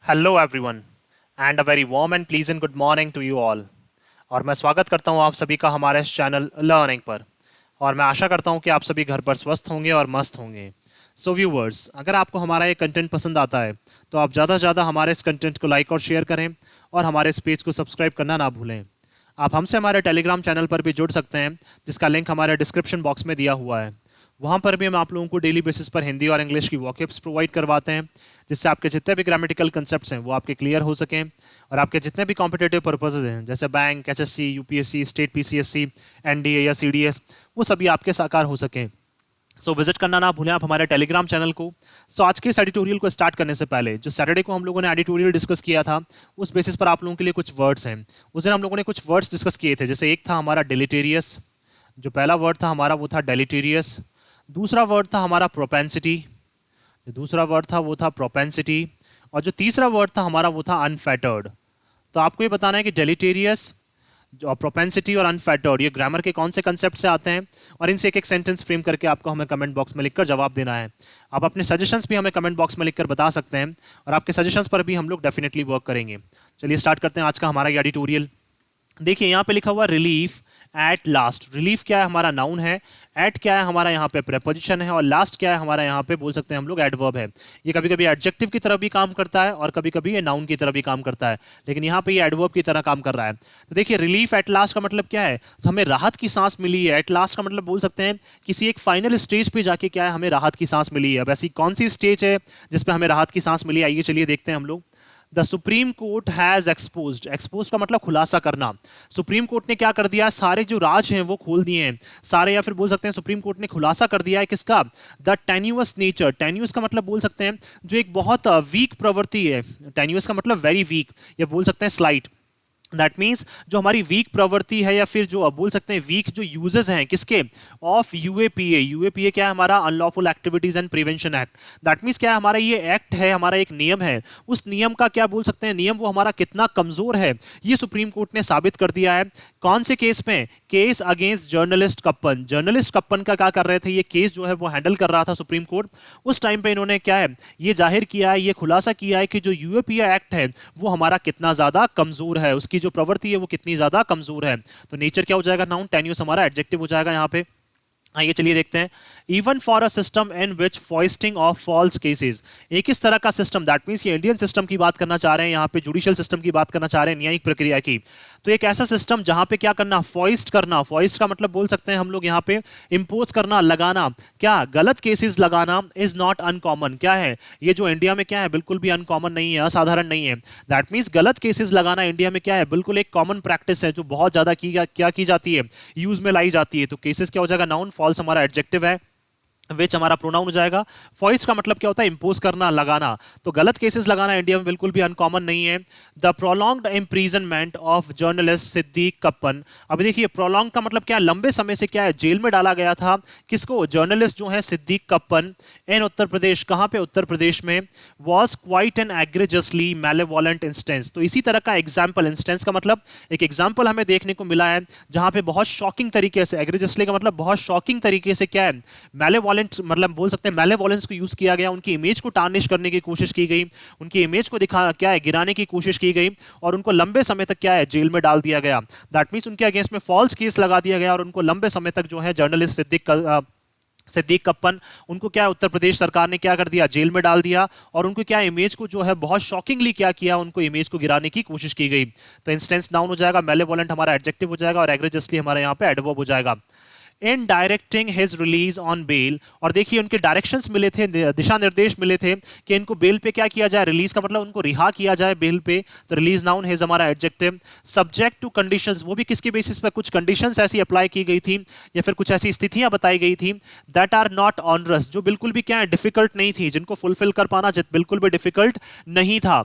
Hello everyone and a very warm and pleasant good morning to you all. और मैं स्वागत करता हूं आप सभी का हमारे इस चैनल लर्निंग पर। और मैं आशा करता हूं कि आप सभी घर पर स्वस्थ होंगे और मस्त होंगे। सो व्यूवर्स, अगर आपको हमारा ये कंटेंट पसंद आता है तो आप ज़्यादा से ज़्यादा हमारे इस कंटेंट को लाइक और शेयर करें और हमारे इस पेज को सब्सक्राइब करना ना भूलें। आप हमसे हमारे टेलीग्राम चैनल पर भी जुड़ सकते हैं, जिसका लिंक हमारे डिस्क्रिप्शन बॉक्स में दिया हुआ है। वहाँ पर भी हम आप लोगों को डेली बेसिस पर हिंदी और इंग्लिश की वॉकेब्स प्रोवाइड करवाते हैं, जिससे आपके जितने भी ग्रामेटिकल कंसेप्ट्स हैं वो आपके क्लियर हो सकें और आपके जितने भी कॉम्पिटेटिव पर्पसेज हैं जैसे bank, SSC, UPSC, state PCSC, NDA या सीडीएस, वो सभी आपके साकार हो सकें। सो विजिट करना ना भूलें आप हमारे टेलीग्राम चैनल को। सो आज के इस एडिटोरियल को स्टार्ट करने से पहले, जो सैटरडे को हम लोगों ने एडिटोरियल डिस्कस किया था, उस बेसिस पर आप लोगों के लिए कुछ वर्ड्स हैं। उस दिन हम लोगों ने कुछ वर्ड्स डिस्कस किए थे, जैसे एक था हमारा डिलीटेरियस। जो पहला वर्ड था हमारा वो था डिलीटेरियस। दूसरा वर्ड था हमारा प्रोपेंसिटी। जो दूसरा वर्ड था वो था प्रोपेंसिटी। और जो तीसरा वर्ड था हमारा वो था अनफेटर्ड। तो आपको ये बताना है कि डेलिटेरियस, जो प्रोपेंसिटी और अनफेटर्ड, ये ग्रामर के कौन से कंसेप्ट से आते हैं, और इनसे एक एक सेंटेंस फ्रेम करके आपको हमें कमेंट बॉक्स में लिखकर जवाब देना है। आप अपने सजेशंस भी हमें कमेंट बॉक्स में लिखकर बता सकते हैं और आपके सजेशंस पर भी हम लोग डेफिनेटली वर्क करेंगे। चलिए स्टार्ट करते हैं आज का हमारा ये एडिटोरियल। देखिए यहाँ पे लिखा हुआ रिलीफ एट लास्ट। रिलीफ क्या है, हमारा नाउन है। एट क्या है, हमारा यहाँ पे प्रेपोजिशन है। और लास्ट क्या है, हमारा यहाँ पे बोल सकते हैं हम लोग एडवर्ब है। ये कभी कभी एडजेक्टिव की तरह भी काम करता है और कभी कभी ये नाउन की तरह भी काम करता है, लेकिन यहाँ पे ये एडवर्ब की तरह काम कर रहा है। तो देखिए रिलीफ एट लास्ट का मतलब क्या है, तो हमें राहत की सांस मिली है। एट लास्ट का मतलब बोल सकते हैं किसी एक फाइनल स्टेज पे जाके क्या है, हमें राहत की सांस मिली है। अब ऐसी कौन सी स्टेज है जिसपे हमें राहत की सांस मिली है, आइए चलिए देखते हैं हम लोग। The supreme court has exposed. Expose का मतलब खुलासा करना। सुप्रीम कोर्ट ने क्या कर दिया, सारे जो राज हैं वो खोल दिए हैं सारे, या फिर बोल सकते हैं सुप्रीम कोर्ट ने खुलासा कर दिया है किसका, द टेन्यूअस नेचर। टेन्यूअस का मतलब बोल सकते हैं जो एक बहुत वीक प्रवृत्ति है। टेन्यूअस का मतलब वेरी वीक, या बोल सकते हैं स्लाइट। दैट मीन्स जो हमारी वीक प्रवृत्ति है, या फिर जो बोल सकते हैं वीक जो यूजेस हैं किसके, ऑफ यूएपीए। यूएपीए क्या है, हमारा unlawful activities and prevention act. That means क्या है, हमारा ये एक्ट है, हमारा एक नियम है। उस नियम का क्या बोल सकते हैं, नियम वो हमारा कितना कमजोर है, ये सुप्रीम कोर्ट ने साबित कर दिया है। कौन से केस में, case against journalist Kappan. Journalist Kappan का क्या कर रहे थे, ये केस जो है वो हैंडल कर रहा था सुप्रीम कोर्ट। उस टाइम पे इन्होंने क्या है, ये जाहिर किया है, ये खुलासा किया है कि जो यूएपीए एक्ट है वो हमारा कितना ज्यादा कमजोर है, उसकी जो प्रवृत्ति है वो कितनी ज्यादा कमजोर है। तो नेचर क्या हो जाएगा, नाउन। टेन्यूस हमारा एडजेक्टिव हो जाएगा यहाँ पे। आइए चलिए देखते हैं। Even for a system in which foisting of false cases. एक इस तरह का सिस्टम, दैट मींस ये इंडियन सिस्टम की बात करना चाह रहे हैं, यहाँ पे जुडिशियल सिस्टम की बात करना चाह रहे हैं, न्यायिक प्रक्रिया की। तो एक ऐसा सिस्टम जहां पे क्या करना, फॉइस्ट करना। फॉइस्ट का मतलब बोल सकते हैं हम लोग यहाँ पे इंपोज करना, लगाना, क्या गलत केसेस लगाना, इज नॉट अनकॉमन। क्या है ये, जो इंडिया में क्या है, बिल्कुल भी अनकॉमन नहीं है, असाधारण नहीं है। दैट मीन्स गलत केसेस लगाना इंडिया में क्या है, बिल्कुल एक कॉमन प्रैक्टिस है, जो बहुत ज्यादा क्या की जाती है, यूज में लाई जाती है। तो केसेस क्या हो जाएगा, नाउन। फॉल्स हमारा एडजेक्टिव है, विच हमारा प्रोनाउन हो जाएगा। फॉइस्ट का मतलब क्या होता है, इंपोज करना, लगाना। तो गलत केसेस लगाना इंडिया में बिल्कुल भी अनकॉमन नहीं है। The prolonged imprisonment of journalist Siddique Kappan. अब देखिए प्रोलॉन्ग का मतलब क्या है, लंबे समय से क्या है, जेल में डाला गया था किसको, जर्नलिस्ट जो है सिद्दीक कप्पन, इन उत्तर प्रदेश। कहां पे, उत्तर प्रदेश में। Was quite an egregiously malevolent instance. तो इसी तरह का एग्जाम्पल, इंस्टेंस का मतलब एक एग्जाम्पल हमें देखने को मिला है जहां पे बहुत शॉकिंग तरीके से, एग्रेजसली का मतलब बहुत शॉकिंग तरीके से क्या है, मैलेवोलेंट मतलब बोल सकते हैं मैलेवोलेंस को यूज किया गया, उनकी इमेज को टार्निश करने की कोशिश की गई, उनकी इमेज को दिखा क्या है, गिराने की कोशिश की गई, और उनको लंबे समय तक क्या है, जेल में डाल दिया गया। दैट मींस उनके अगेंस्ट में फॉल्स केस लगा दिया गया और उनको लंबे समय तक जो है जर्नलिस्ट सिद्दीक कप्पन, उनको क्या उत्तर प्रदेश सरकार ने क्या कर दिया, जेल में डाल दिया, और उनको क्या इमेज को जो है बहुत शॉकिंगली क्या किया, उनको इमेज को गिराने की कोशिश की गई। तो इंस्टेंस नाउन हो जाएगा, मैलेवोलेंट हमारा एडजेक्टिव हो जाएगा, और एग्रेजसली हमारे यहाँ पे एडवर्ब हो जाएगा। In directing his release on bail. और देखिए उनके डायरेक्शंस मिले थे, दिशा निर्देश मिले थे कि इनको बेल पे क्या किया जाए, रिलीज का मतलब उनको रिहा किया जाए बेल पे। तो रिलीज नाउन, हिज हमारा एडजेक्टिव। सब्जेक्ट टू कंडीशंस, वो भी किसके बेसिस पर, कुछ कंडीशंस ऐसी अप्लाई की गई थी या फिर कुछ ऐसी स्थितियां बताई गई थी, दैट आर नॉट ऑनरस, जो बिल्कुल भी क्या है, डिफिकल्ट नहीं थी, जिनको फुलफिल कर पाना बिल्कुल भी डिफिकल्ट नहीं था।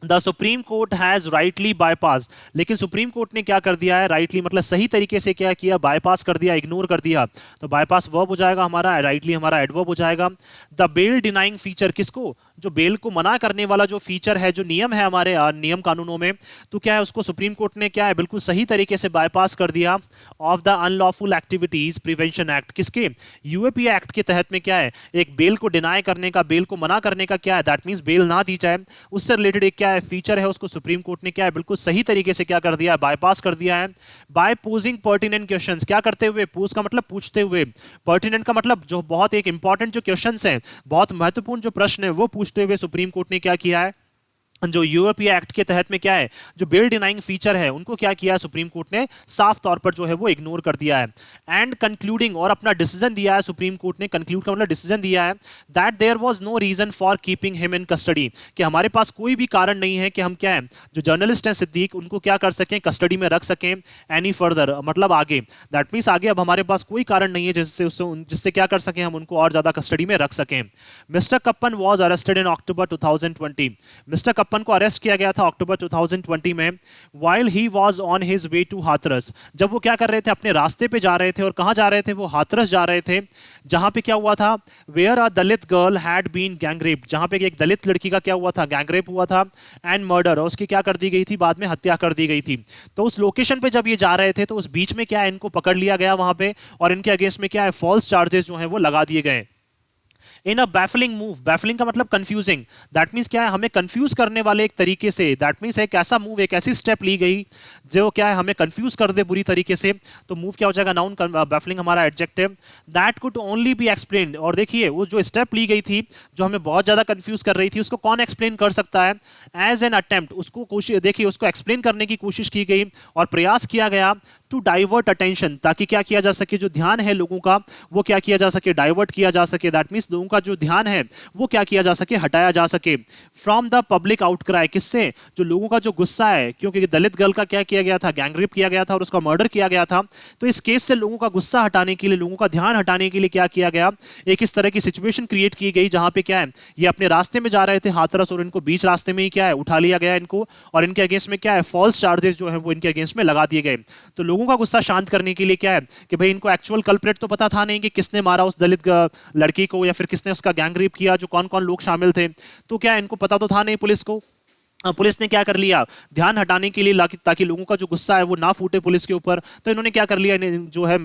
The supreme court has rightly bypass. लेकिन सुप्रीम कोर्ट ने क्या कर दिया है, राइटली मतलब सही तरीके से क्या किया, बाईपास कर दिया, इग्नोर कर दिया। तो बाईपास वर्ब हो जाएगा हमारा, राइटली हमारा एडवर्ब हो जाएगा। द बेल डिनाइंग फीचर, किसको, जो बेल को मना करने वाला जो फीचर है, जो नियम है हमारे नियम कानूनों में, तो क्या है उसको सुप्रीम कोर्ट ने क्या है बिल्कुल सही तरीके से बाईपास कर दिया। Of the unlawful activities prevention act, किसके, यूएपी एक्ट के तहत में क्या है एक बेल को डिनाई करने का, बेल को मना करने का क्या है, दैट मींस बेल ना दी जाए, उससे रिलेटेड एक क्या है फीचर है, उसको सुप्रीम कोर्ट ने क्या है बिल्कुल सही तरीके से क्या कर दिया है, बाईपास कर दिया है। बाय पोजिंग पर्टिनेंट क्वेश्चंस, क्या करते हुए, पोज का मतलब पूछते हुए, पर्टिनेंट का मतलब जो बहुत एक इंपॉर्टेंट जो क्वेश्चंस हैं, बहुत महत्वपूर्ण जो प्रश्न है वो पूछते हुए सुप्रीम कोर्ट ने क्या किया है, जो यूरोपीय एक्ट के तहत में क्या है जो बेल डिनाइंग फीचर है उनको क्या किया है सुप्रीम कोर्ट ने साफ तौर पर जो है वो इग्नोर कर दिया है। एंड कंक्लूडिंग, और अपना डिसीजन दिया है सुप्रीम कोर्ट ने, कंक्लूड का मतलब डिसीजन दिया है, that there was no reason for keeping him in custody, कि हमारे पास कोई भी कारण नहीं है कि हम क्या है जो जर्नलिस्ट हैं सिद्दीक उनको क्या कर सकें, कस्टडी में रख सकें एनी फर्दर, मतलब आगे, दैट मीन्स आगे अब हमारे पास कोई कारण नहीं है जिससे क्या कर सकें हम उनको और ज्यादा कस्टडी में रख सकें। Mister Kappan was arrested in October 2020, mister Kappan को अरेस्ट किया गया था अक्टूबर 2020 में, while he was on his way to Hathras, जब वो क्या कर रहे थे अपने रास्ते पे जा रहे थे, और कहां जा रहे थे, वो हाथरस जा रहे थे, जहां पे क्या हुआ था, where a Dalit girl had been gangrape, जहां पे एक दलित लड़की का क्या हुआ था, गैंगरेप हुआ था, एंड मर्डर, और उसकी क्या कर दी गई थी, बाद में हत्या कर दी गई थी। तो उस लोकेशन पे जब ये जा रहे थे तो उस बीच में क्या है इनको पकड़ लिया गया वहां पे, और इनके अगेंस्ट में क्या है फॉल्स चार्जेस जो है वो लगा दिए गए। इन अ बैफलिंग मूव, बैफलिंग का मतलब कंफ्यूजिंग, दैट मींस क्या है हमें कंफ्यूज करने वाले एक तरीके से, दैट मींस एक ऐसा मूव, एक ऐसी स्टेप ली गई जो क्या है हमें कंफ्यूज कर दे बुरी तरीके से, तो मूव क्या हो जाएगा, नाउन, बैफलिंग हमारा adjective, that could only be explained, और देखिए वो जो स्टेप ली गई थी जो हमें बहुत ज्यादा कंफ्यूज कर रही थी उसको कौन एक्सप्लेन कर सकता है, एज एन अटेम्प्ट, उसको कोशिश, देखिए उसको एक्सप्लेन करने की कोशिश की गई और प्रयास किया गया टू डाइवर्ट अटेंशन, ताकि क्या किया जा सके, जो ध्यान है लोगों का वो क्या किया जा सके, डाइवर्ट किया जा सके, दैट मींस लोगों का जो ध्यान है वो क्या किया जा सके, हटाया जा सके, फ्रॉम द पब्लिक आउटक्राई, किससे, जो लोगों का जो गुस्सा है, क्योंकि दलित गर्ल का क्या किया गया था, गैंगरेप किया गया था और उसका मर्डर किया गया था, तो इस केस से लोगों का गुस्सा हटाने के लिए, लोगों का ध्यान हटाने के लिए क्या किया गया, एक इस तरह की सिचुएशन क्रिएट की गई जहां पे क्या है ये अपने रास्ते में जा रहे थे हाथरस, और इनको बीच रास्ते में ही क्या है उठा लिया गया इनको, और इनके अगेंस्ट में क्या है फॉल्स चार्जेस जो है वो इनके अगेंस्ट में लगा दिए गए। तो लोगों का गुस्सा शांत करने के लिए क्या है कि भाई इनको एक्चुअल कल्प्रेट तो पता था नहीं कि किसने मारा उस दलित लड़की को, या फिर किसने उसका गैंगरेप किया, जो कौन कौन लोग शामिल थे, तो क्या इनको पता तो था नहीं पुलिस को। पुलिस ने क्या कर लिया, ध्यान हटाने के लिए, ताकि लोगों का जो गुस्सा है वो ना फूटे पुलिस के ऊपर, तो इन्होंने क्या कर लिया, जो है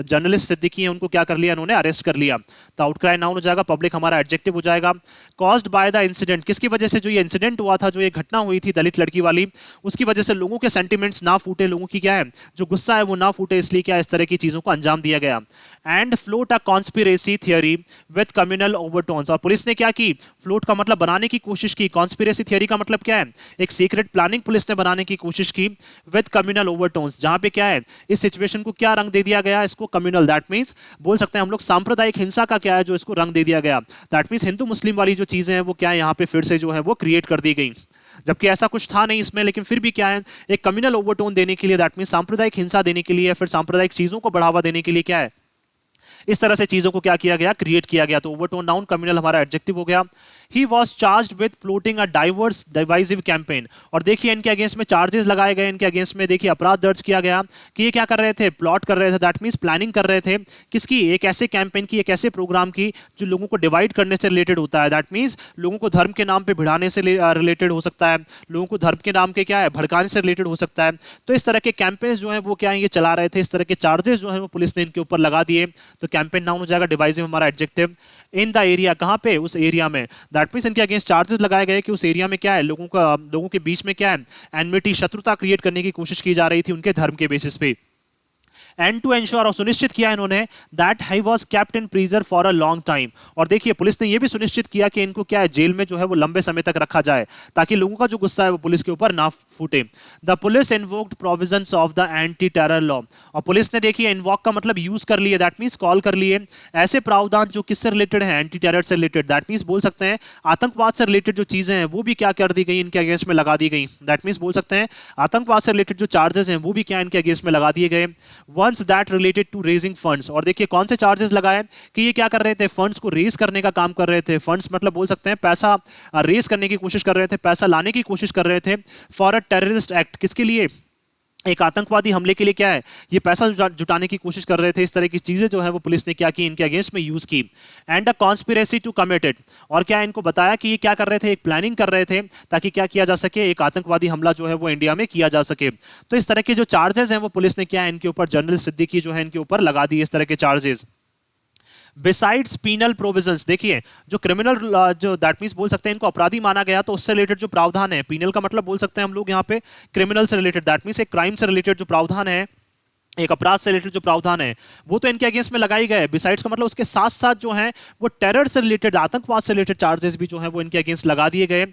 जर्नलिस्ट सिद्दीकी है उनको क्या कर लिया, इन्होंने अरेस्ट कर लिया। तो आउटक्राई नाउन हो जाएगा, पब्लिक हमारा एडजेक्टिव हो जाएगा। कॉज्ड बाय द इंसिडेंट, किसकी वजह से जो ये इंसिडेंट हुआ था, जो ये घटना हुई थी दलित लड़की वाली, उसकी वजह से लोगों के सेंटिमेंट्स ना फूटे, लोगों की क्या है जो गुस्सा है वो ना फूटे, इसलिए क्या इस तरह की चीजों को अंजाम दिया गया। And float a conspiracy theory with communal overtones, और पुलिस ने क्या की, फ्लोट का मतलब बनाने की कोशिश की, कॉन्स्पिरेसी थियरी का मतलब क्या है एक सीक्रेट प्लानिंग पुलिस ने बनाने की कोशिश की, विद कम्युनल ओवरटोन्स, जहां पे क्या है इस सिचुएशन को क्या रंग दे दिया गया, इसको कम्युनल, दैट मींस बोल सकते हैं हम लोग सांप्रदायिक हिंसा का क्या है जो इसको रंग दे दिया गया, दैट मींस हिंदू मुस्लिम वाली जो चीजें हैं वो क्या है यहाँ पे फिर से जो है वो क्रिएट कर दी गई, जबकि ऐसा कुछ था नहीं इसमें, लेकिन फिर भी क्या है एक कम्युनल ओवरटोन देने के लिए, दैट मींस सांप्रदायिक हिंसा देने के लिए, फिर सांप्रदायिक चीजों को बढ़ावा देने के लिए क्या है इस तरह से चीजों को क्या किया गया, क्रिएट किया गया। तो ओवरटोन नाउन, कम्युनल हमारा एडजेक्टिव हो गया। He was charged with plotting a diverse divisive campaign, और देखिए इनके अगेंस्ट में चार्जेस लगाए गए, इनके अगेंस्ट में देखिए अपराध दर्ज किया गया कि ये क्या कर रहे थे, प्लॉट कर रहे थे, दैट मींस प्लानिंग कर रहे थे, किसकी, एक ऐसे कैंपेन की, एक ऐसे प्रोग्राम की जो लोगों को डिवाइड करने से रिलेटेड होता है, दैट मींस लोगों को धर्म के नाम पे भिड़ाने से रिलेटेड हो सकता है, लोगों को धर्म के नाम के क्या है भड़काने से रिलेटेड हो सकता है। तो इस तरह के कैंपेन्स जो है वो क्या है ये चला रहे थे, इस तरह के चार्जेस जो है वो पुलिस ने इनके ऊपर लगा दिए। तो कैंपेन नाउन हो जाएगा, डिवाइसिव हमारा एडजेक्टिव। इन द एरिया, कहां पे, उस एरिया में, दैट मींस इनके अगेंस्ट चार्जेस लगाए गए कि उस एरिया में क्या है लोगों के बीच में क्या है एनमिटी, शत्रुता क्रिएट करने की कोशिश की जा रही थी उनके धर्म के बेसिस पे। एंड टू एंश्योर, और सुनिश्चित किया इन्होंने, that he was kept in prison for a long time, और देखिए पुलिस ने यह भी सुनिश्चित किया कि इनको क्या है जेल में जो है वो लंबे समय तक रखा जाए, ताकि लोगों का जो गुस्सा है वो पुलिस के ऊपर ना फूटे। The police invoked provisions of the anti terror law, और पुलिस ने देखिए इन्वॉक का मतलब यूज कर लिए, दैट मींस कॉल कर लिए ऐसे प्रावधान जो किससे रिलेटेड है, एंटी टेरर से रिलेटेड, दैट मींस बोल सकते हैं आतंकवाद से रिलेटेड जो चीजें हैं वो भी क्या कर दी गई, इनके अगेंस्ट में लगा दी गई, दैट मींस बोल सकते हैं आतंकवाद से रिलेटेड जो चार्जेस हैं वो भी क्या इनके अगेंस्ट में लगा दिए गए। Once that related to raising funds, और देखिए कौन से चार्जेस लगाए कि ये क्या कर रहे थे, फंड्स को रेज करने का काम कर रहे थे, फंड्स मतलब बोल सकते हैं पैसा रेज करने की कोशिश कर रहे थे, पैसा लाने की कोशिश कर रहे थे, फॉर अ टेररिस्ट एक्ट, किसके लिए, एक आतंकवादी हमले के लिए क्या है, ये पैसा जुटाने की कोशिश कर रहे थे। इस तरह की चीजें जो है वो पुलिस ने क्या की, इनके अगेंस्ट में यूज की। And a conspiracy to commit it, और क्या इनको बताया कि ये क्या कर रहे थे, एक प्लानिंग कर रहे थे ताकि क्या किया जा सके, एक आतंकवादी हमला जो है वो इंडिया में किया जा सके। तो इस तरह के जो चार्जेस हैं वो पुलिस ने क्या है, इनके ऊपर, जनरल सिद्दीकी जो है इनके ऊपर लगा दिए इस तरह के चार्जेस। बिसाइड्स पीनल प्रोविजंस, देखिए जो क्रिमिनल, जो दैट मींस बोल सकते हैं इनको अपराधी माना गया, तो उससे रिलेटेड जो प्रावधान है, पीनल का मतलब बोल सकते हैं हम लोग यहाँ पे क्रिमिनल से रिलेटेड, दैट मींस एक क्राइम से रिलेटेड जो प्रावधान है, एक अपराध से रिलेटेड जो प्रावधान है, वो तो इनके अगेंस्ट में लगाई गए। बिसाइड्स का मतलब उसके साथ साथ जो है वो टेरर से रिलेटेड, आतंकवाद से रिलेटेड चार्जेस भी जो है वो इनके अगेंस्ट लगा दिए गए।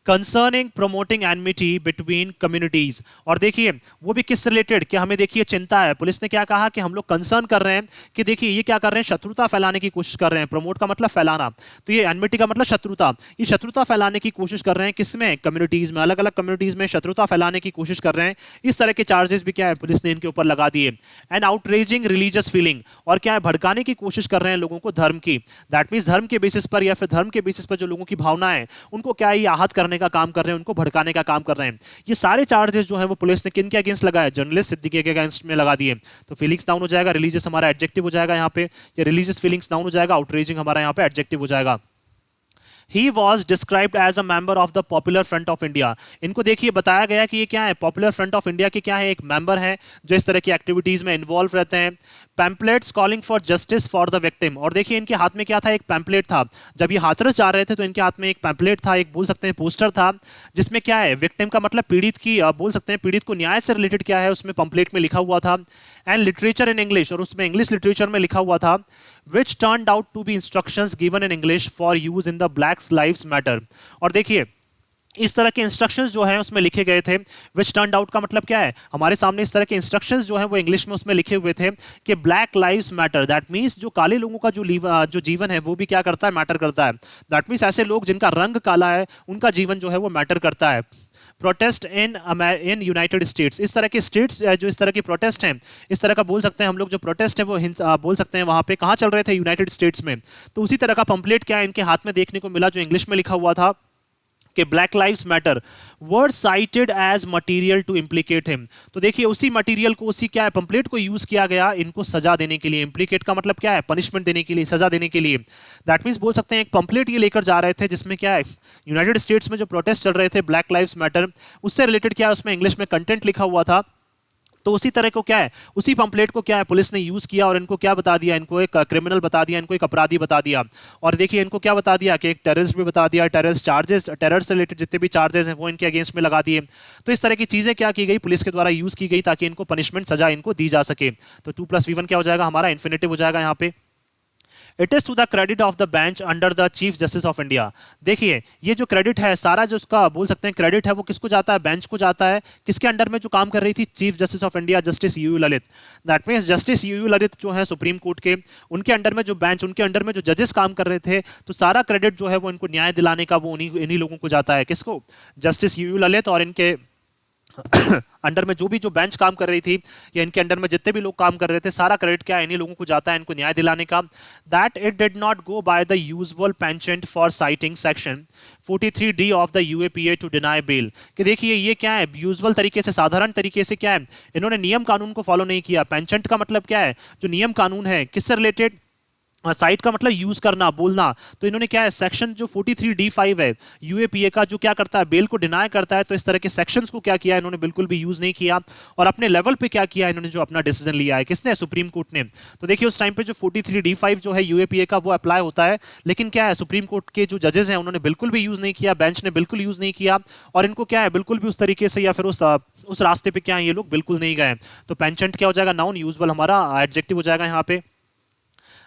Concerning promoting enmity between communities, और देखिए वो भी किससे रिलेटेड, कि हमें देखिए चिंता है, पुलिस ने क्या कहा कि हम लोग कंसर्न कर रहे हैं कि देखिए ये क्या कर रहे हैं, शत्रुता फैलाने की कोशिश कर रहे हैं। प्रमोट का मतलब फैलाना, तो ये एनमिटी का मतलब शत्रुता, ये शत्रुता फैलाने की कोशिश कर रहे हैं किसमें, कम्युनिटीज में, अलग अलग कम्युनिटीज में शत्रुता फैलाने की कोशिश कर रहे हैं। इस तरह के चार्जेस भी क्या है पुलिस ने इनके ऊपर लगा दिए। एंड आउटरेजिंग रिलीजियस फीलिंग, और क्या है भड़काने की कोशिश कर रहे हैं लोगों को धर्म की, दैट मींस धर्म के बेसिस पर या फिर धर्म के बेसिस पर जो लोगों की भावना है उनको क्या है ये आहत करने का काम कर रहे हैं, उनको भड़काने का काम कर रहे हैं। ये सारे चार्जेस जो है वो पुलिस ने किन के अगेंस्ट लगाए, जर्नलिस्ट सिद्दीकी के अगेंस्ट में लगा दिए। तो फीलिंग्स डाउन हो जाएगा, रिलीजियस हमारा एडजेक्टिव हो जाएगा यहाँ पे, या रिलीजियस फीलिंग्स डाउन हो जाएगा, आउटरेजिंग हमारा यहाँ पे एडजेक्टिव हो जाएगा। He was described as a member of the Popular Front of India, इनको देखिए बताया गया कि ये क्या है, पॉपुलर फ्रंट ऑफ इंडिया के क्या है, एक मेंबर है जो इस तरह की एक्टिविटीज में इन्वॉल्व रहते हैं। Pamphlets calling for justice for the victim, और देखिए इनके हाथ में क्या था, एक पैम्पलेट था। जब ये हाथरस जा रहे थे तो इनके हाथ में एक पैम्पलेट था, एक बोल सकते हैं पोस्टर था, जिसमें क्या है, विक्टिम का मतलब पीड़ित की, बोल सकते हैं पीड़ित को न्याय से रिलेटेड क्या है उसमें पैम्पलेट में लिखा हुआ था। एंड लिटरेचर इन इंग्लिश, और उसमें इंग्लिश लिटरेचर में लिखा हुआ था, which turned out to be instructions given in English for use in the Black Lives Matter, और देखिए इस तरह के इंस्ट्रक्शंस जो हैं उसमें लिखे गए थे। विच टर्नड आउट का मतलब क्या है, हमारे सामने इस तरह के इंस्ट्रक्शंस जो हैं वो इंग्लिश में उसमें लिखे हुए थे कि black lives matter, that means जो काले लोगों का जो जीवन है वो भी क्या करता है, मैटर करता है। दैट मींस ऐसे लोग जिनका रंग काला है उनका जीवन जो है वो मैटर करता है। प्रोटेस्ट इन यूनाइटेड स्टेट्स, इस तरह के स्टेट्स जो इस तरह की प्रोटेस्ट हैं, इस तरह का बोल सकते हैं हम लोग, जो प्रोटेस्ट है वो बोल सकते हैं वहां पे कहाँ चल रहे थे, यूनाइटेड स्टेट्स में। तो उसी तरह का पंपलेट क्या है इनके हाथ में देखने को मिला जो इंग्लिश में लिखा हुआ था कि black lives matter word cited as material to implicate him. तो देखिए उसी मटेरियल को, उसी क्या है पंपलेट को यूज किया गया इनको सजा देने के लिए। इम्प्लीकेट का मतलब क्या है, पनिशमेंट देने के लिए, सजा देने के लिए। दैट मीन्स बोल सकते हैं एक पंपलेट ये लेकर जा रहे थे जिसमें क्या है, यूनाइटेड स्टेट्स में जो प्रोटेस्ट चल रहे थे ब्लैक लाइव्स मैटर, उससे रिलेटेड क्या है उसमें इंग्लिश में कंटेंट लिखा हुआ था। तो उसी तरह को क्या है, उसी पंपलेट को क्या है पुलिस ने यूज किया और इनको क्या बता दिया, इनको एक क्रिमिनल बता दिया, इनको एक अपराधी बता दिया। और देखिए इनको क्या बता दिया कि एक टेररिस्ट भी बता दिया, टेररिस्ट चार्जेस, टेरर से रिलेटेड जितने भी चार्जेस हैं वो इनके अगेंस्ट में लगा दिए। तो इस तरह की चीजें क्या की गई, पुलिस के द्वारा यूज की गई ताकि इनको पनिशमेंट, सजा इनको दी जा सके। तो 2+V1 क्या हो जाएगा हमारा, इन्फिनेटिव हो जाएगा यहाँ पे। It is to the credit of the bench under the chief justice of India. देखिए ये जो क्रेडिट है सारा, जो उसका बोल सकते हैं क्रेडिट है, वो किसको जाता है, बेंच को जाता है। किसके अंडर में जो काम कर रही थी, chief justice of India justice UU Lalit. That means justice UU Lalit जो है सुप्रीम कोर्ट के, उनके अंडर में जो बेंच, उनके अंडर में जो जजेस काम कर रहे थे, तो सारा क्रेडिट जो है वो इनको न्याय दिलाने का वो इन्हीं लोगों को जाता है। किसको, जस्टिस यूयू ललित और इनके अंडर में जो बेंच काम कर रही थी, या इनके अंडर में जितने भी लोग काम कर रहे थे, सारा क्रेडिट क्या इन्हीं लोगों को जाता है, इनको न्याय दिलाने का। That it did not go by the usual penchant for citing section 43D of the UAPA to deny bail. कि देखिए ये क्या है, यूजुअल तरीके से, साधारण तरीके से क्या है, इन्होंने नियम कानून को फॉलो नहीं किया। पेंचेंट का मतलब क्या है, जो नियम कानून है, किससे रिलेटेड, साइट का मतलब यूज करना, बोलना। तो इन्होंने क्या है, सेक्शन जो 43D5 है यूएपीए का, जो क्या करता है, बेल को डिनाई करता है, तो इस तरह के सेक्शंस को क्या किया इन्होंने, बिल्कुल भी यूज नहीं किया। और अपने लेवल पे क्या किया इन्होंने, जो अपना डिसीजन लिया है, किसने, सुप्रीम कोर्ट ने। तो देखिए उस टाइम पे जो 43D5 जो है यूएपीए का, वो अप्लाई होता है, लेकिन क्या है, सुप्रीम कोर्ट के जो जजेस हैं उन्होंने बिल्कुल भी यूज नहीं किया, बेंच ने बिल्कुल यूज नहीं किया, और इनको क्या है बिल्कुल भी उस तरीके से या फिर उस रास्ते पे क्या है ये लोग बिल्कुल नहीं गए। तो पेंचेंट क्या हो जाएगा, नाउन, यूजुअल हमारा एडजेक्टिव हो जाएगा यहाँ पे।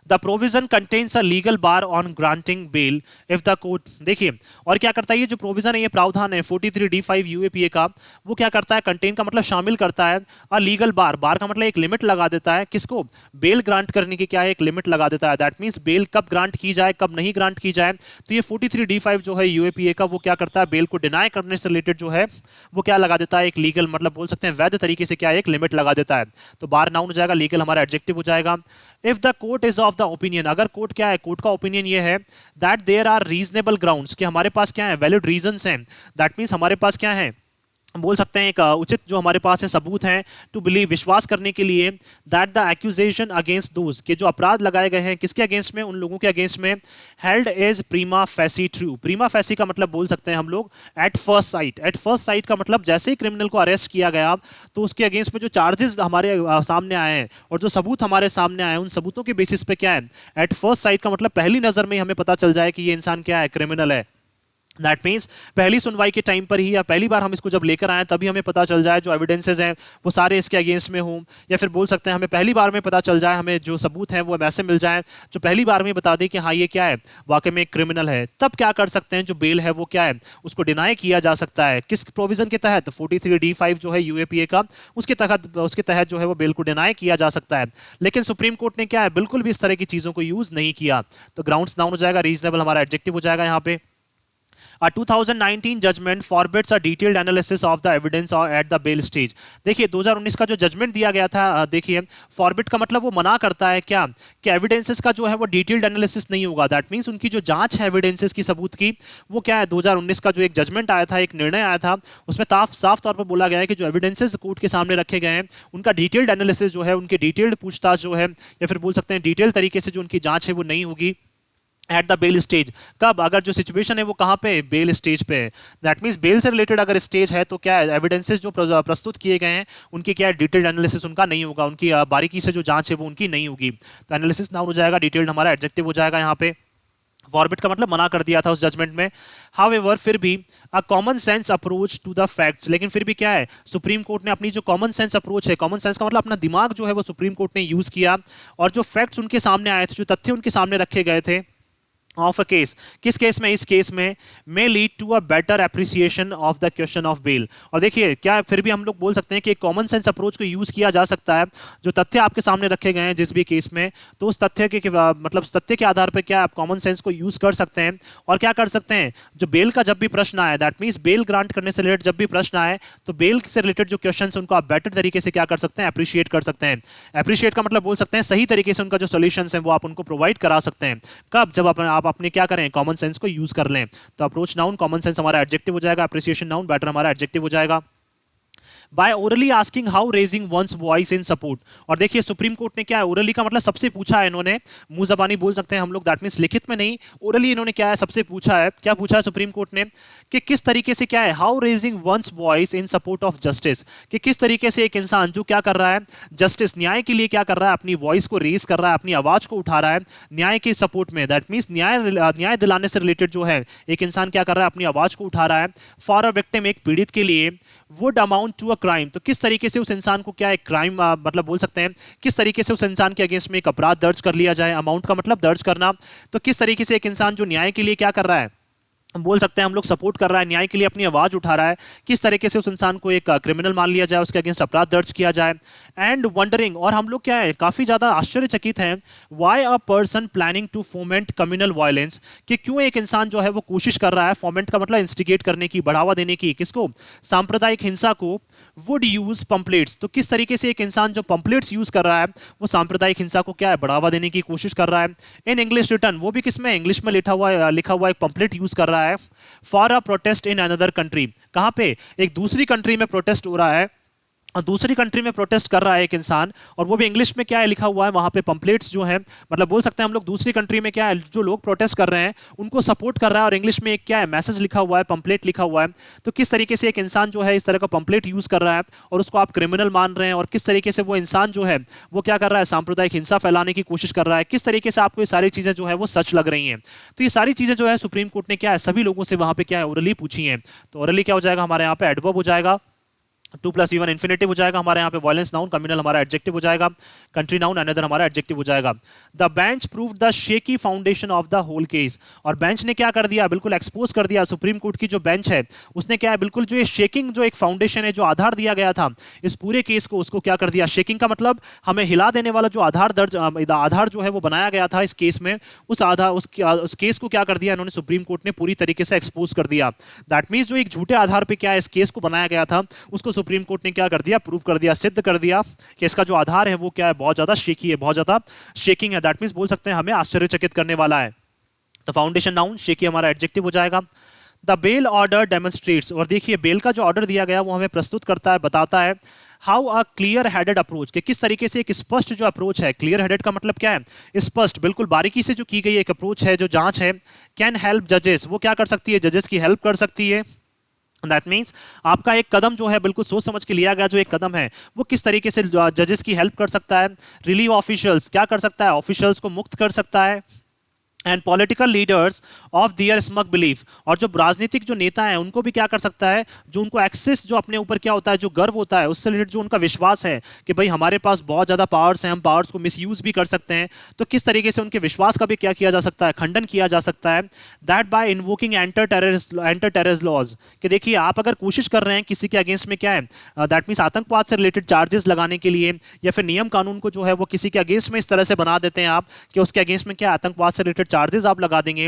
The provision contains a legal bar on granting bail if the court. देखिए और क्या करता है ये जो प्रोविजन है, ये प्रावधान है 43D5 यूएपीए का, वो क्या करता है, कंटेन का मतलब शामिल करता है, अ लीगल बार, बार का मतलब एक लिमिट लगा देता है, किसको, बेल ग्रांट करने की क्या है, एक लिमिट लगा देता है। दैट मीन्स बेल कब ग्रांट की जाए, कब नहीं ग्रांट की जाए। तो ये 43D5 जो है यूएपीए का, वो क्या करता है, बेल को डिनाई करने से रिलेटेड जो है वो क्या लगा देता है, एक लीगल, मतलब बोल सकते हैं वैध तरीके से क्या है, एक लिमिट लगा देता है। तो बार नाउन हो जाएगा, लीगल हमारा एडजेक्टिव हो जाएगा। If the court is of the opinion, अगर कोर्ट क्या है, कोर्ट का ओपिनियन ये है that there are reasonable grounds, कि हमारे पास क्या है, वैलिड रीजंस हैं। दैट मींस हमारे पास क्या है, बोल सकते हैं एक उचित जो हमारे पास है सबूत हैं टू बिलीव, विश्वास करने के लिए, that the accusation against those, के जो अपराध लगाए गए हैं किसके अगेंस्ट में, उन लोगों के अगेंस्ट में, held as prima facie true. Prima facie का मतलब बोल सकते हैं हम लोग at first sight. At first sight का मतलब जैसे ही क्रिमिनल को अरेस्ट किया गया तो उसके अगेंस्ट में जो चार्जेस हमारे सामने आए हैं और जो सबूत हमारे सामने आए हैं उन सबूतों के बेसिस पे क्या है, एट फर्स्ट साइट का मतलब पहली नजर में ही हमें पता चल जाए कि ये इंसान क्या है, क्रिमिनल है। दैट मीन्स पहली सुनवाई के टाइम पर ही या पहली बार हम इसको जब लेकर आए तभी हमें पता चल जाए जो एविडेंसेस हैं वो सारे इसके अगेंस्ट में हों, या फिर बोल सकते हैं हमें पहली बार में पता चल जाए, हमें जो सबूत हैं वो वैसे मिल जाए जो पहली बार में बता दें कि हाँ ये क्या है, वाकई में एक क्रिमिनल है। तब क्या कर सकते हैं, जो बेल है वो क्या है, उसको डिनाई किया जा सकता है। किस प्रोविजन के तहत, 43D5 जो है यूएपीए का, उसके तहत जो है वो बेल को डिनाई किया जा सकता है। लेकिन सुप्रीम कोर्ट ने क्या है, बिल्कुल भी इस तरह की चीजों को यूज नहीं किया। तो ग्राउंड्स नाउन हो जाएगा, रीजनेबल हमारा एडजेक्टिव हो जाएगा यहाँ पे। A 2019 judgment forbids a detailed analysis of the evidence or at the bail stage। देखिए 2019 का जो जजमेंट दिया गया था, देखिए फॉरबिड का मतलब वो मना करता है क्या, कि एविडेंसेस का जो है वो डिटेल्ड एनालिसिस नहीं होगा। दैट मींस उनकी जो जांच है एविडेंसेस की, सबूत की, वो क्या है, 2019 का जो एक जजमेंट आया था, एक निर्णय आया था, उसमें साफ तौर पर बोला गया है कि जो एविडेंसेस कोर्ट के सामने रखे गए हैं उनका डिटेल्ड एनालिसिस जो है, उनकी डिटेल्ड पूछताछ जो है, या फिर बोल सकते हैं डिटेल तरीके से जो उनकी जांच है वो नहीं होगी एट द बेल स्टेज। कब, अगर जो सिचुएशन है वो कहाँ पे, बेल स्टेज पे है। दैट मीन्स बेल से रिलेटेड अगर स्टेज है तो क्या है, एविडेंसेस जो प्रस्तुत किए गए हैं उनकी क्या है, डिटेल्ड एनालिसिस उनका नहीं होगा, उनकी बारीकी से जो जांच है वो उनकी नहीं होगी। तो एनालिसिस नाउन हो जाएगा, डिटेल्ड हमारा एडजेक्टिव हो जाएगा यहाँ पे। फॉरबिड का मतलब मना कर दिया था उस जजमेंट में। हाउएवर फिर भी a common sense approach to the facts, लेकिन फिर भी क्या है, सुप्रीम कोर्ट ने अपनी जो कॉमन सेंस अप्रोच है, कॉमन सेंस का मतलब अपना दिमाग जो है वो सुप्रीम कोर्ट ने यूज किया, और जो फैक्ट्स उनके सामने आए थे, जो तथ्य उनके सामने रखे गए थे ऑफ अ केस, किस केस में, इस केस में, may lead to a better appreciation of the question of bail. और देखिए क्या फिर भी हम लोग बोल सकते हैं कि कॉमन सेंस अप्रोच को यूज किया जा सकता है। जो तथ्य आपके सामने रखे गए हैं जिस भी केस में, तो उस तथ्य के मतलब उस तथ्य के आधार पर क्या आप कॉमन सेंस को यूज कर सकते हैं। और क्या कर सकते हैं, जो बेल का जब भी प्रश्न आए, दैट मीन्स बेल ग्रांट करने से रिलेटेड जब भी प्रश्न आए, तो बेल से रिलेटेड जो क्वेश्चन है उनको आप बेटर तरीके से क्या कर सकते हैं, अप्रिशिएट कर सकते हैं। अप्रिशिएट का मतलब बोल सकते हैं सही तरीके से उनका जो सोल्यूशन है वो आप उनको प्रोवाइड करा सकते हैं। कब, जब आप अपने क्या करें, कॉमन सेंस को यूज कर लें। तो अप्रोच नाउन, कॉमन सेंस हमारा एडजेक्टिव हो जाएगा, अप्रिसिएशन नाउन, बेटर हमारा एडजेक्टिव हो जाएगा। By orally asking how raising one's voice in support. और देखिए सुप्रीम कोर्ट ने क्या है, ओरली का मतलब सबसे पूछा है इन्होंने, मुंह जबानी बोल सकते हैं हम लोग, दैट मींस लिखित में नहीं, ओरली इन्होंने क्या है, सबसे पूछा है। क्या पूछा है सुप्रीम कोर्ट ने, कि किस तरीके से क्या है, how raising one's voice in support of justice, कि किस तरीके से एक इंसान जो क्या कर रहा है, जस्टिस न्याय के लिए क्या कर रहा है, अपनी वॉइस को रेज कर रहा है, अपनी आवाज को उठा रहा है न्याय के सपोर्ट में। दैट मींस न्याय दिलाने से रिलेटेड जो है एक इंसान क्या कर रहा है, अपनी आवाज को उठा रहा है फॉर अ विक्टिम, एक पीड़ित के लिए, would amount to a crime, तो किस तरीके से उस इंसान को क्या है, क्राइम मतलब बोल सकते हैं किस तरीके से उस इंसान के अगेंस्ट में एक अपराध दर्ज कर लिया जाए। अमाउंट का मतलब दर्ज करना, तो किस तरीके से एक इंसान जो न्याय के लिए क्या कर रहा है, बोल सकते हैं हम लोग सपोर्ट कर रहा है, न्याय के लिए अपनी आवाज उठा रहा है, किस तरीके से उस इंसान को एक क्रिमिनल मान लिया जाए, उसके अगेंस्ट अपराध दर्ज किया जाए। एंड वंडरिंग, और हम लोग क्या है, काफी ज्यादा आश्चर्यचकित हैं, why a person planning to foment communal violence, कि क्यों एक इंसान जो है वो कोशिश कर रहा है, फोमेंट का मतलब इंस्टिगेट करने की, बढ़ावा देने की, किसको, सांप्रदायिक हिंसा को, वुड यूज पंपलेट्स, तो किस तरीके से एक इंसान जो पंपलेट्स यूज कर रहा है वो सांप्रदायिक हिंसा को क्या है, बढ़ावा देने की कोशिश कर रहा है। इन इंग्लिश रिटर्न, वो भी किसमें, इंग्लिश में लिखा हुआ एक पंपलेट यूज कर रहा है for a protest in another country. कहां पे, एक दूसरी कंट्री में प्रोटेस्ट हो रहा है, और दूसरी कंट्री में प्रोटेस्ट कर रहा है एक इंसान, और वो भी इंग्लिश में क्या है लिखा हुआ है वहां पे, पंपलेट्स जो है, मतलब बोल सकते हैं हम लोग दूसरी कंट्री में क्या है, जो लोग प्रोटेस्ट कर रहे हैं उनको सपोर्ट कर रहा है, और इंग्लिश में एक क्या है, मैसेज लिखा हुआ है, पंपलेट लिखा हुआ है। तो किस तरीके से एक इंसान जो है इस तरह का पंपलेट यूज कर रहा है और उसको आप क्रिमिनल मान रहे हैं, और किस तरीके से वो इंसान जो है वो क्या कर रहा है, सांप्रदायिक हिंसा फैलाने की कोशिश कर रहा है, किस तरीके से आपको ये सारी चीजें जो है वो सच लग रही हैं। तो ये सारी चीजें जो है सुप्रीम कोर्ट ने क्या है, सभी लोगों से वहां पे क्या है, ओरली पूछी है। तो ओरली क्या हो जाएगा हमारे यहाँ पे, एडवर्ब हो जाएगा, 2+E1 इन्फिनेटिव हो जाएगा हमारे यहाँ पे, वायलेंस नाउन, कम्युनल हमारा एडजेक्टिव हो जाएगा, कंट्री नाउन अनदर हमारा एडजेक्टिव हो जाएगा। The bench proved the shaky foundation of the whole case, और बेंच ने क्या कर दिया, बिल्कुल एक्सपोज कर दिया, सुप्रीम कोर्ट की जो बेंच है उसने क्या है, बिल्कुल जो ये शेकिंग जो एक फाउंडेशन है, जो आधार दिया गया था इस पूरे केस को, उसको क्या कर दिया, शेकिंग का मतलब हमें हिला देने वाला जो आधार जो है वो बनाया गया था इस केस में, उस केस को क्या कर दिया इन्होंने, सुप्रीम कोर्ट ने पूरी तरीके से एक्सपोज कर दिया। दैट मीन्स जो एक झूठे आधार पर क्या है इस केस को बनाया गया था उसको सुप्रीम कोर्ट ने क्या कर दिया, प्रूव कर दिया, सिद्ध कर दिया कि इसका जो आधार है वो क्या है, बहुत ज्यादा शेकी है, बहुत ज्यादा शेकिंग है। दैट मींस बोल सकते हैं हमें आश्चर्यचकित करने वाला है। तो फाउंडेशन नाउन, शेकी हमारा एडजेक्टिव हो जाएगा। द बेल ऑर्डर डेमोन्स्ट्रेट्स, और देखिए बेल का जो ऑर्डर दिया गया वो हमें प्रस्तुत करता है, बताता है how a clear headed approach, कि किस तरीके से एक स्पष्ट जो अप्रोच है, क्लियर हेडेड का मतलब क्या है, स्पष्ट, बिल्कुल बारीकी से जो की गई एक अप्रोच है, जो जांच है, कैन हेल्प जजेस, वो क्या कर सकती है, जजेस की हेल्प कर सकती है। दैट मीन्स आपका एक कदम जो है बिल्कुल सोच समझ के लिया गया जो एक कदम है वो किस तरीके से जजेस की हेल्प कर सकता है। रिलीव ऑफिशियल्स, क्या कर सकता है, ऑफिशियल्स को मुक्त कर सकता है। And political leaders of their smug belief, और जो राजनीतिक जो नेता हैं उनको भी क्या कर सकता है, जो उनको एक्सेस जो अपने ऊपर क्या होता है, जो गर्व होता है, उससे रिलेटेड जो उनका विश्वास है कि भाई हमारे पास बहुत ज्यादा पावर्स हैं, हम पावर्स को मिसयूज भी कर सकते हैं, तो किस तरीके से उनके विश्वास का भी क्या किया जा सकता है, खंडन किया जा सकता है। That by invoking anti terrorist laws, कि देखिए आप अगर कोशिश कर रहे हैं किसी के अगेंस्ट में क्या है, दैट मीन्स आतंकवाद से रिलेटेड चार्जेस लगाने के लिए, या फिर नियम कानून को जो है वो किसी के अगेंस्ट में इस तरह से बना देते हैं आप कि उसके अगेंस्ट में क्या आतंकवाद से रिलेटेड चार्जेस आप लगा देंगे।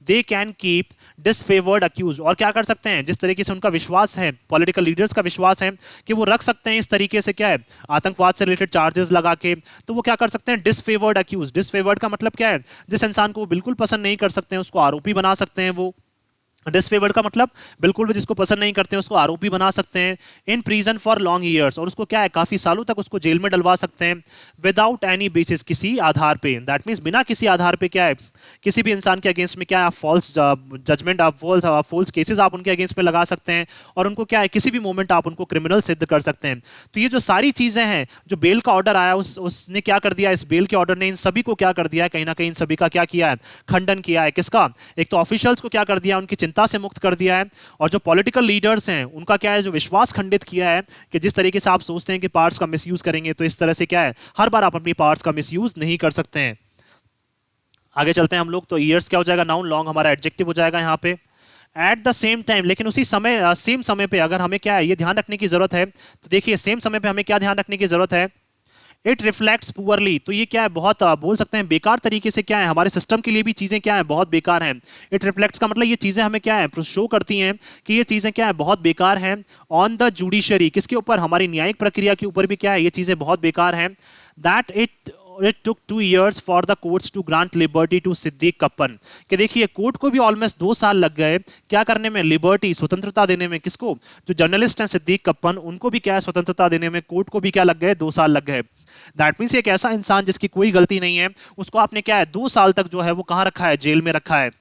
दे कैन कीप डिसफेवर्ड अक्यूज, और क्या कर सकते हैं, जिस तरीके से उनका विश्वास है, पॉलिटिकल लीडर्स का विश्वास है कि वो रख सकते हैं इस तरीके से क्या है, आतंकवाद से रिलेटेड चार्जेस लगा के, तो वो क्या कर सकते हैं, डिसफेवर्ड अक्यूज, डिसफेवर्ड का मतलब क्या है, जिस इंसान को वो बिल्कुल पसंद नहीं कर सकते हैं उसको आरोपी बना सकते हैं। वो डिसफेवर्ड का मतलब बिल्कुल भी जिसको पसंद नहीं करते हैं उसको आरोपी बना सकते हैं। In prison for long years, और उसको क्या है, काफी सालों तक उसको जेल में डलवा सकते हैं। विदाउट एनी बेसिस, किसी आधार पे, दैट मीन्स बिना किसी आधार पे क्या है, किसी भी इंसान के अगेंस्ट में क्या है, फॉल्स जजमेंट, आप फॉल्स केसेस आप उनके अगेंस्ट में लगा सकते हैं, और उनको क्या है, किसी भी मोमेंट आप उनको क्रिमिनल सिद्ध कर सकते हैं। तो ये जो सारी चीजें हैं, जो बेल का ऑर्डर आया उसने क्या कर दिया, इस बेल के ऑर्डर ने इन सभी को क्या कर दिया है, कहीं ना कहीं इन सभी का क्या किया है, खंडन किया है। किसका, एक तो ऑफिशियल्स को क्या कर दिया, उनकी चिंता से मुक्त कर दिया है, और जो पॉलिटिकल लीडर्स हैं उनका क्या है, जो विश्वास खंडित किया है कि जिस तरीके से आप सोचते हैं कि पावर्स का मिसयूज करेंगे तो इस तरह से क्या है, हर बार आप अपनी पावर्स का मिसयूज नहीं कर सकते हैं। आगे चलते हैं हम लोग, तो ईयर्स क्या हो जाएगा, नाउन, लॉन्ग हमारा एडजेक्टिव हो जाएगा यहाँ पे। एट द सेम टाइम, लेकिन उसी समय, सेम समय पे अगर हमें क्या है ये ध्यान रखने की जरूरत है, तो देखिए सेम समय पे हमें क्या ध्यान रखने की जरूरत है, इट रिफ्लेक्ट्स पुअरली, तो ये क्या है, बहुत बोल सकते हैं बेकार तरीके से क्या है, हमारे सिस्टम के लिए भी चीजें क्या है, बहुत बेकार हैं। इट रिफ्लेक्ट्स का मतलब ये चीजें हमें क्या है, शो करती हैं कि ये चीजें क्या है, बहुत बेकार हैं। ऑन द जुडिशरी, किसके ऊपर, हमारी न्यायिक प्रक्रिया के ऊपर भी क्या है, ये चीजें बहुत बेकार हैं। That it took 2 years for the courts to grant liberty to Siddique Kappan, कि देखिए कोर्ट को भी ऑलमोस्ट 2 साल लग गए क्या करने में, लिबर्टी, स्वतंत्रता देने में। किसको, जो जर्नलिस्ट हैं सिद्दीक कप्पन, उनको भी क्या है, स्वतंत्रता देने में कोर्ट को भी क्या लग गए, 2 साल लग गए। दैट मीन्स एक ऐसा इंसान जिसकी कोई गलती नहीं है, उसको आपने क्या है, 2 साल तक जो है वो कहाँ रखा है, जेल में रखा है।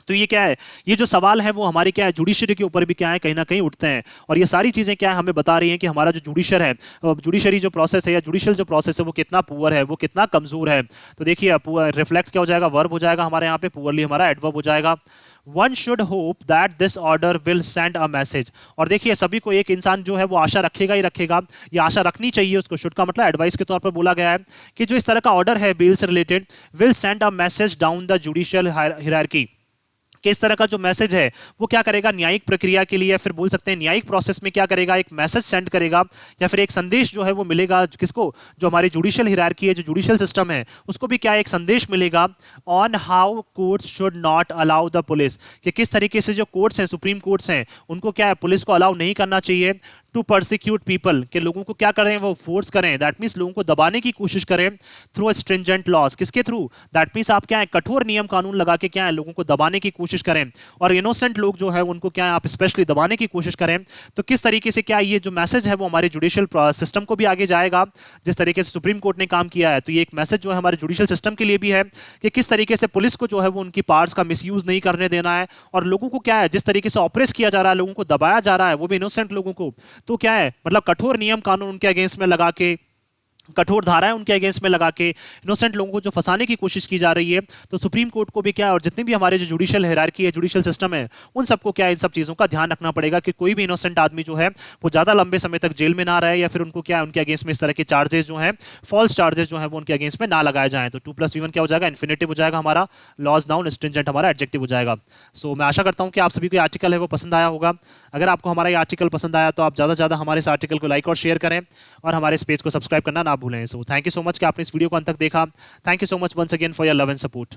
तो ये क्या है, ये जो सवाल है वो हमारी क्या है, जुडिशरी के ऊपर भी क्या है, कहीं ना कहीं उठते हैं, और ये सारी चीजें क्या है, हमें बता रही हैं कि हमारा जो जुडिशर है, जुडिशरी जो प्रोसेस है या जुडिशियल जो प्रोसेस है वो कितना पुअर है, वो कितना कमजोर है। तो देखिए रिफ्लेक्ट क्या हो जाएगा, वर्ब हो जाएगा हमारे यहाँ पे, पुअरली हमारा एडवर्ब हो जाएगा। One should hope that this order will send a message, और देखिए सभी को एक इंसान जो है वो आशा रखेगा ही रखेगा, ये आशा रखनी चाहिए उसको, शुड का मतलब एडवाइस के तौर पर बोला गया है कि जो इस तरह का ऑर्डर है बिल से related, will send a message down the judicial hierarchy, कि इस तरह का जो मैसेज है वो क्या करेगा, न्यायिक प्रक्रिया के लिए, या फिर बोल सकते हैं न्यायिक प्रोसेस में क्या करेगा, एक मैसेज सेंड करेगा, या फिर एक संदेश जो है वो मिलेगा किसको, जो हमारी जुडिशियल हिरार्की है, जो जुडिशियल सिस्टम है, उसको भी क्या एक संदेश मिलेगा। On how courts should not allow the police, कि किस तरीके से जो कोर्ट्स हैं, सुप्रीम कोर्ट्स हैं, उनको क्या है, पुलिस को अलाउ नहीं करना चाहिए टू परसिक्यूट पीपल, के लोगों को क्या करें, वो फोर्स करें, दैट मीन्स लोगों को दबाने की कोशिश करें थ्रू स्ट्रिंजेंट लॉज, किसके थ्रू, दैट मीन्स आप क्या है, कठोर नियम कानून लगा के क्या है, लोगों को दबाने की कोशिश करें, और इनोसेंट लोग जो है उनको क्या है, आप स्पेशली दबाने की कोशिश करें। तो किस तरीके से क्या ये जो मैसेज है वो हमारे जुडिशियल सिस्टम को भी आगे जाएगा, जिस तरीके से सुप्रीम कोर्ट ने काम किया है, तो ये एक मैसेज जो है हमारे जुडिशियल सिस्टम के लिए भी है कि किस तरीके से पुलिस को जो है वो उनकी पावर्स का मिसयूज नहीं करने देना है, और लोगों को क्या है, जिस तरीके से ऑपरेस किया जा रहा है, लोगों को दबाया जा रहा है, वो भी इनोसेंट लोगों को, तो क्या है, मतलब कठोर नियम कानून उनके अगेंस्ट में लगा के, कठोर धाराएं उनके अगेंस्ट में लगा के इनोसेंट लोगों को जो फंसाने की कोशिश की जा रही है, तो सुप्रीम कोर्ट को भी क्या है, और जितने भी हमारे जो जुडिशियल हायरार्की है, जुडिशियल सिस्टम है, उन सबको क्या है, इन सब चीजों का ध्यान रखना पड़ेगा कि कोई भी इनोसेंट आदमी जो है वो ज्यादा लंबे समय तक जेल में ना रहे, या फिर उनको क्या है, उनके अगेंस्ट में इस तरह के चार्जेस जो है, फॉल्स चार्जेस जो है वो उनके अगेंस्ट में ना लगाए जाए। तो 2+V1 क्या हो जाएगा, इन्फिनेटिव हो जाएगा हमारा, लॉज नाउन, स्ट्रिंजेंट हमारा एडजेक्टिव हो जाएगा। सो मैं आशा करता हूं कि आप सभी को आर्टिकल है वो पसंद आया होगा। अगर आपको हमारा ये आर्टिकल पसंद आया तो आप ज्यादा से ज्यादा हमारे इस आर्टिकल को लाइक और शेयर करें, और हमारे इस पेज को सब्सक्राइब करना ना भूलें। So thank you so much कि आपने इस वीडियो को अंत तक देखा। Thank you so much once again for your love and support.